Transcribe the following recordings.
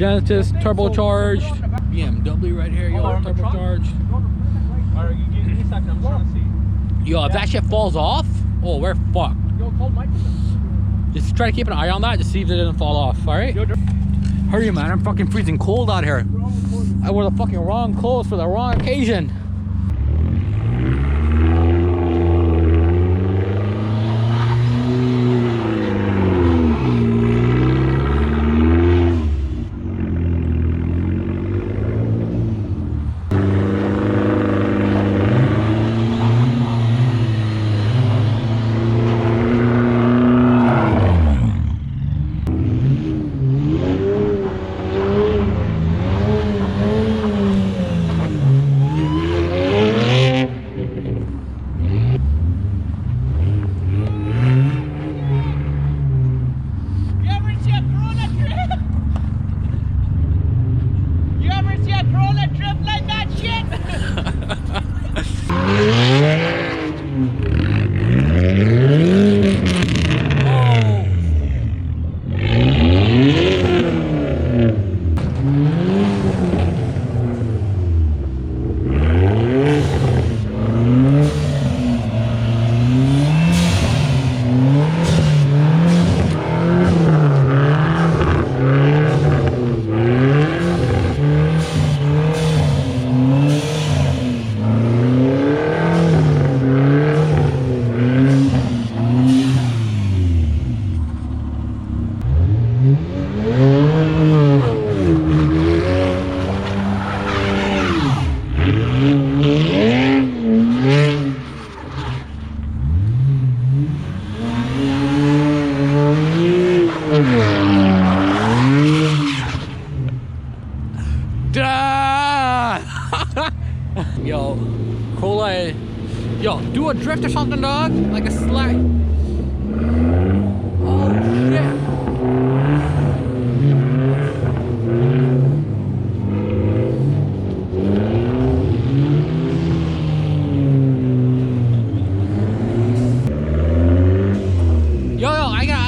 Genesis turbocharged. BMW right here, yo, turbocharged. Yo, if that shit falls off, oh, we're fucked. Just try to keep an eye on that, just see if it doesn't fall off, alright? Hurry, man, I'm fucking freezing cold out here. I wore the fucking wrong clothes for the wrong occasion. Yo, Corolla, yo, do a drift or something, dog, like a slide. Oh shit.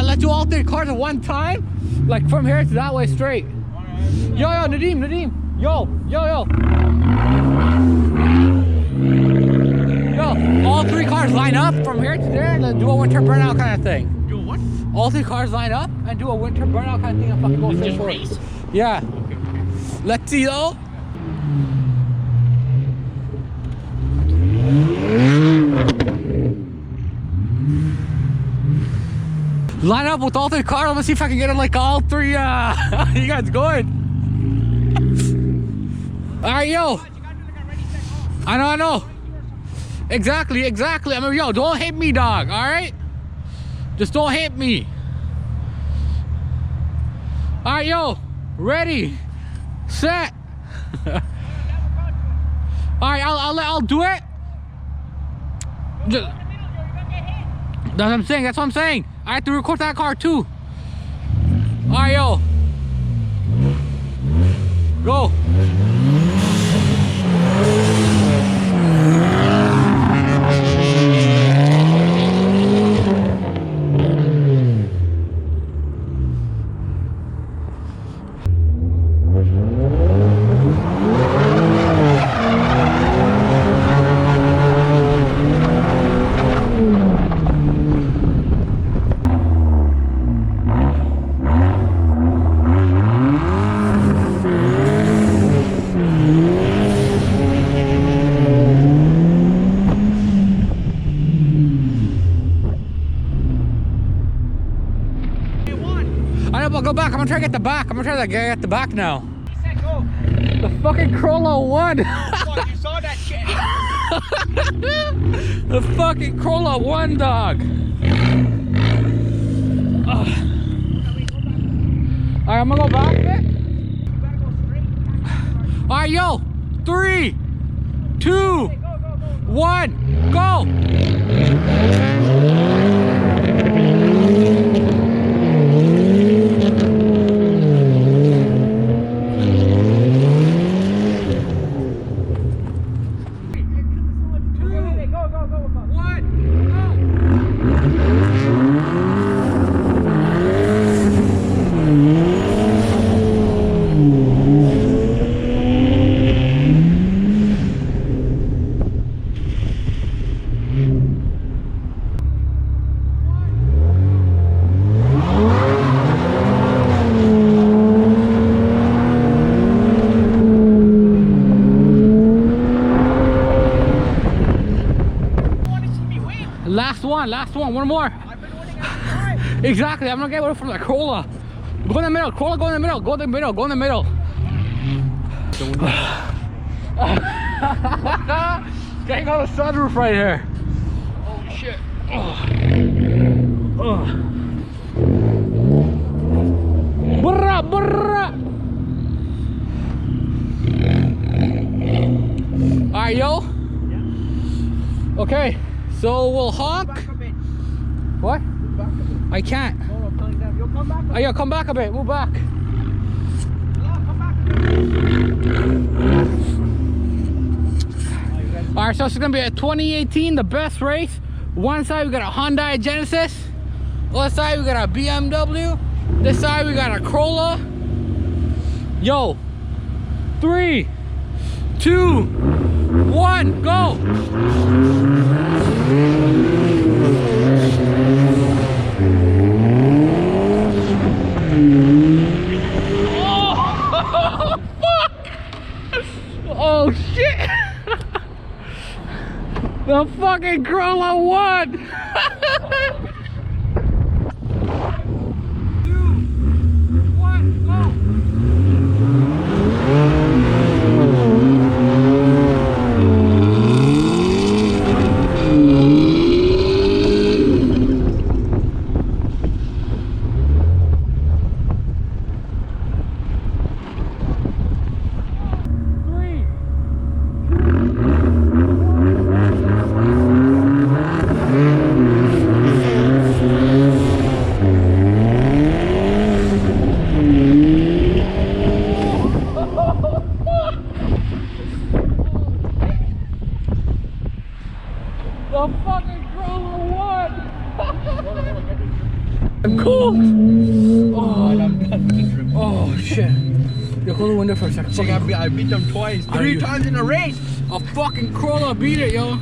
Let's do all three cars at one time, like from here to that way straight. Yo, Nadim, yo. Yo, all three cars line up from here to there and then do a winter burnout kind of thing. Do what? All three cars line up and do a winter burnout kind of thing and fucking go straight for it. Yeah. Okay. Let's see though. Line up with all three cars. Let's see if I can get it like all three. You guys going? All right, yo. I know. Exactly. I mean, yo, don't hit me, dog. All right. Just don't hit me. All right, yo. Ready, set. All right, I'll do it. That's what I'm saying. I have to record that car too. Alright, yo. Go. Go back. I'm gonna try to get the back. I'm gonna try to get the back now. He said go. The fucking Corolla won. Fuck, you saw that shit. The fucking Corolla won, dog. Alright, I'm gonna go back a bit. Alright, yo. 3, 2, 1, go. one, last one more. I've been winning every time. Exactly, I'm gonna get one from the Corolla. Go in the middle, Corolla, go in the middle, go in the middle, go in the middle. Getting on the sunroof right here. Oh shit. Burra, burra. Alright, yo. Yeah. Okay, so we'll honk. Back a bit. What? Move back a bit. I can't. No, I'm telling them. You'll come back. Oh, yeah, come back a bit. Move back. No, come back a bit. Alright, so it's gonna be a 2018, the best race. One side we got a Hyundai Genesis. Other side we got a BMW. This side we got a Corolla. Yo, 3, 2, 1, go! Oh, fuck! Oh shit! The fucking Corolla won! 2, 1, go! The fucking Corolla won! I'm cold! Oh shit. Yo, close the window for a second. So I beat them twice. 3 times in a race. A fucking Corolla beat it, yo.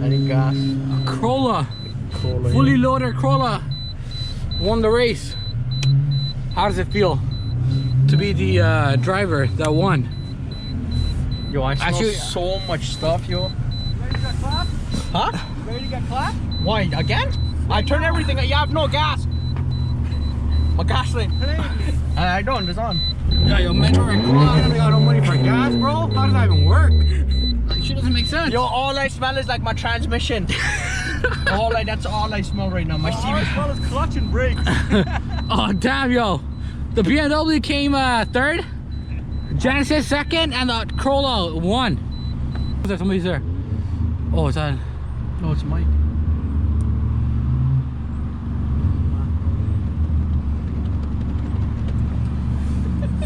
I need gas. A Corolla. Fully loaded Corolla won the race. How does it feel to be the driver that won? Yo, I smell Actually, so much stuff, yo. Ready to get clapped? Huh? Ready to get clapped? Why, again? I turn everything, you have no gas. My gas line. I don't, it's on. Yeah, yo, man, I got no money for gas, bro. How does that even work? Like, shit doesn't make sense. Yo, all I smell is like my transmission. That's all I smell right now. My all I smell is clutch and brakes. Oh, damn, yo. The BMW came third, Genesis second, and the Corolla won. Is there somebody's there? Oh, it's on. No, it's Mike.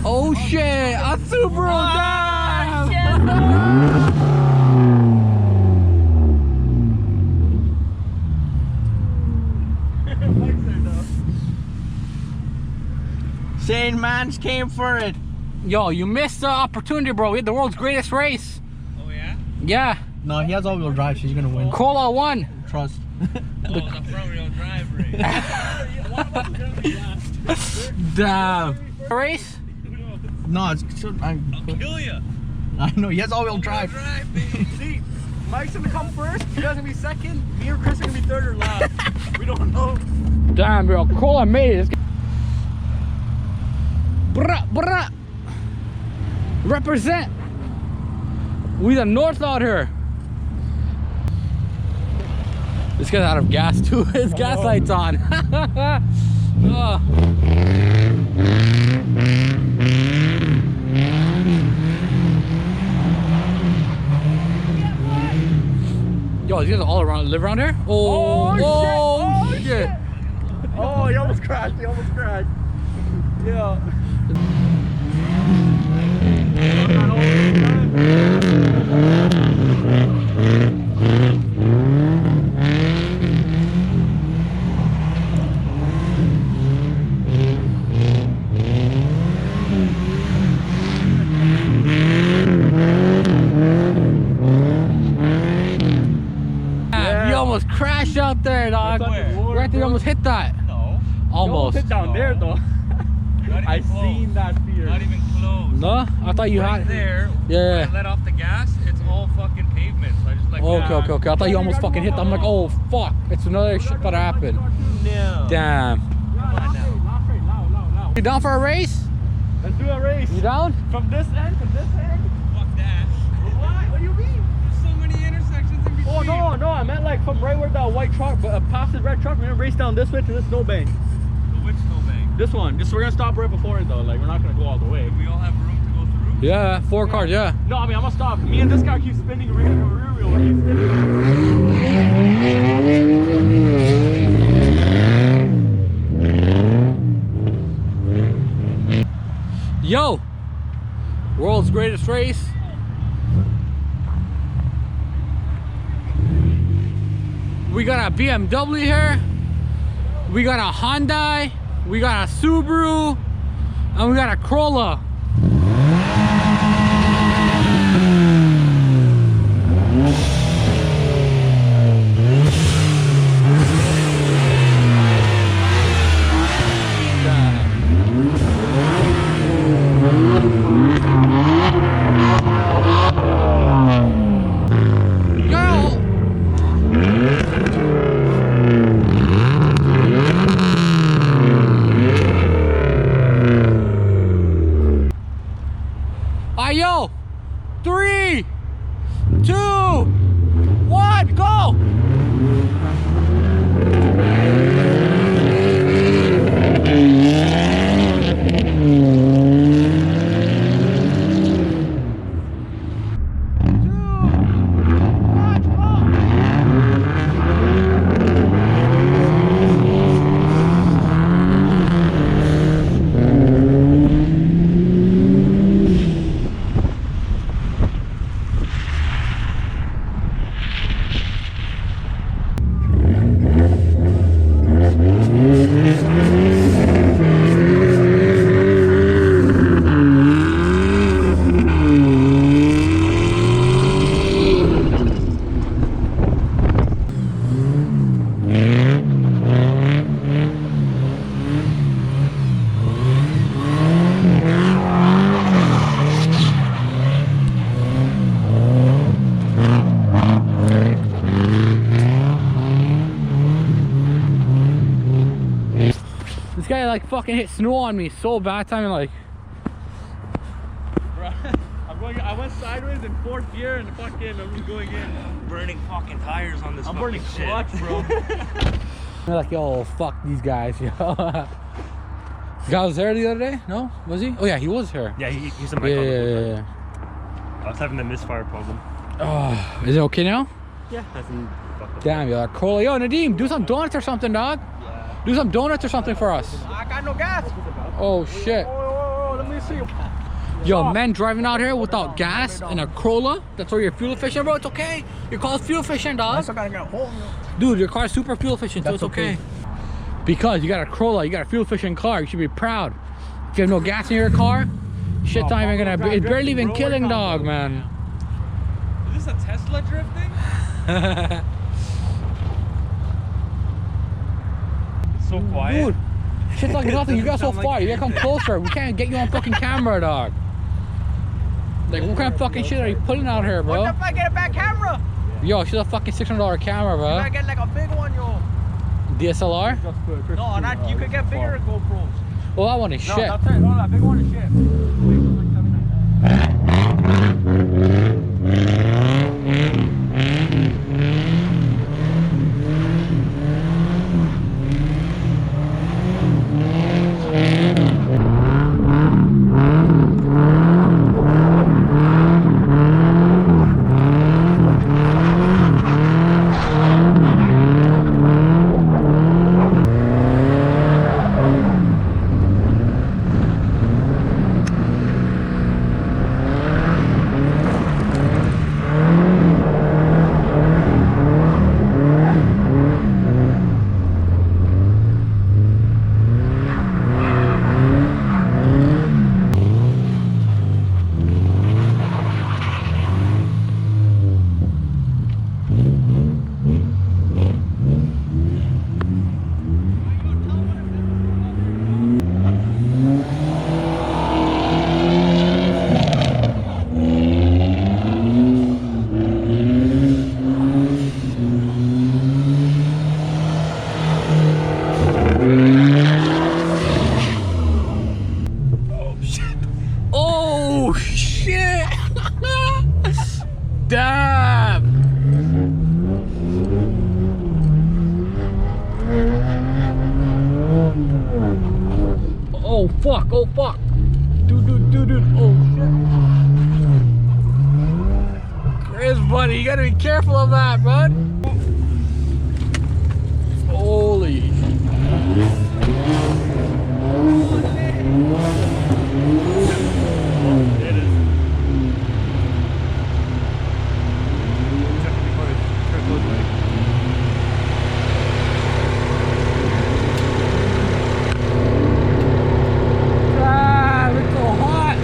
Oh shit, a Subaru! Saint Mans came for it. Yo, you missed the opportunity, bro. We had the world's greatest race. Oh yeah? Yeah. No, he has all-wheel drive, so he's gonna win. Corolla won. Trust. Oh, the front-wheel drive race. Damn. Race? No, it's. I'll kill you. I know, he has all-wheel drive. See, Mike's gonna come first, you guys gonna be second, me or Chris are gonna be third or last. We don't know. Damn, bro. Corolla made it. Brah, brah. Represent. We the North out here. This guy's out of gas too. His gas light's on. Oh. Yo, these guys all around live around here? Oh, shit. Oh, he almost crashed, Yeah. You almost crashed out there, dog. Right there, you almost hit that. No. Almost. Sit down there though. I I seen that fear. Not even close. No, I thought you Right had. there. Yeah. When I let off the gas, it's all fucking pavement. So I just like. Okay. I thought you almost fucking hit. I'm like, oh fuck, it's another shit that happened. No. Damn. Come on now. You down for a race? Let's do a race. You down? From this end to this end? Fuck that. What? What do you mean? There's so many intersections in between. Oh no, I meant like from right where that white truck, past the red truck, we're gonna race down this way to this snowbank. Which snowbank? This one. We're gonna stop right before it though. Like we're not gonna go all the way. We all have room to go through. Yeah, 4 cars. Yeah. No, I mean I'm gonna stop. Me and this guy keep spinning the rear wheel. He's spinning. Yo, world's greatest race. We got a BMW here. We got a Hyundai. We got a Subaru. And we got a Corolla. Yo, 3, 2, 1, go! Guy like fucking hit snow on me so bad timing, like I went sideways in 4th gear and fucking I'm going in. Burning fucking tires on this. I'm fucking burning shit. clutch, bro. they're like, yo, fuck these guys, yo. The guy was there the other day? No? Was he? Oh yeah, he was here. Yeah, he's a Yeah. I was having a misfire problem. Oh, is it okay now? Yeah, hasn't fucked up. Damn, yo, Corolla. Yo, Nadim, do some donuts or something, dog. Do some donuts or something for us. I got no gas. Oh shit. Oh, let me see. Yo, men driving out here without gas in a Corolla, that's where you're fuel efficient, bro. It's okay. Your car's fuel efficient, dog. Dude, your car's super fuel efficient, so it's okay. Because you got a Corolla, you got a fuel efficient car, you should be proud. If you have no gas in your car, shit time ain't gonna be, it's barely even killing, dog, man. Is this a Tesla drifting? It's so quiet. Dude, shit's like nothing. You got so far. You gotta come closer. We can't get you on fucking camera, dog. Like, what kind of fucking shit are you putting out here, bro? What if I get a back camera? Yo, she's a fucking $600 camera, bro. I get like a big one, yo. DSLR? No, not. You could get bigger GoPros. Well, that one is shit. No, that's it. No, that big one is shit. shit! Damn! Oh fuck, oh fuck. Dude, oh shit. Chris, buddy, you gotta be careful of that, bud. Holy. It is. Ah, it's so hot.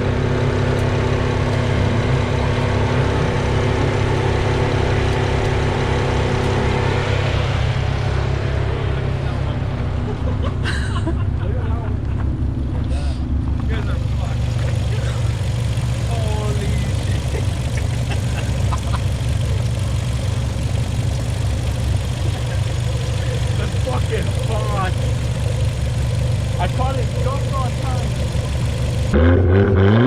Fucking fun. I caught it just on time.